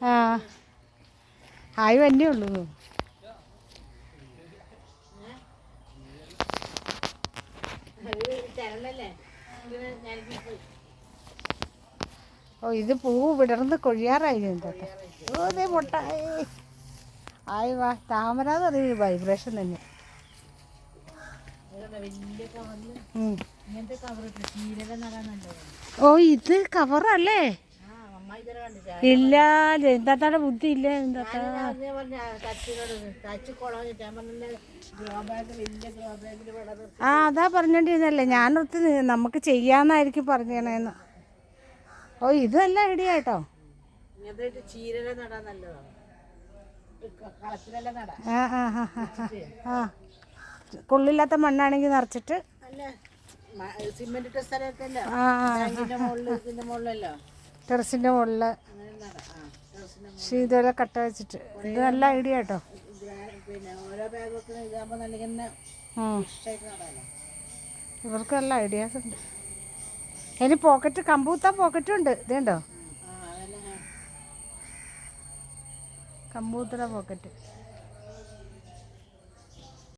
ആ ആയി വന്നേ ഉള്ളൂ. ഓ ഇത് പൂവ് വിടർന്ന് കൊഴിയാറായി എന്തൊക്കെ. ഓ അതേ മുട്ട ആയി വാ. താമരാന്ന് പറയുന്നത് വൈബ്രേഷൻ തന്നെ. ഓ ഇത് കവറല്ലേ? ഇല്ല എന്താത്താടെ ബുദ്ധി ഇല്ല. എന്താത്താ ആ അതാ പറഞ്ഞോണ്ടിരുന്നല്ലേ ഞാനൊത്ത് നമുക്ക് ചെയ്യാന്നായിരിക്കും പറഞ്ഞേണേന്ന്. ഓ ഇത് നല്ല ഐഡിയ കേട്ടോ. ആ ആ ആ ആ കൊള്ളില്ലാത്ത മണ്ണാണെങ്കിൽ നിറച്ചിട്ട് ടെറസിന്റെ മുകളില് ശീതല കട്ട വെച്ചിട്ട്. ഇത് നല്ല ഐഡിയ കേട്ടോ. ഇവർക്ക് നല്ല ഐഡിയാസ് ഉണ്ട്. ഇനി പോക്കറ്റ് കമ്പൂത്താൻ പോക്കറ്റും ഉണ്ട്. ഇതുണ്ടോ കമ്പൂത്തറ പോക്കറ്റ്.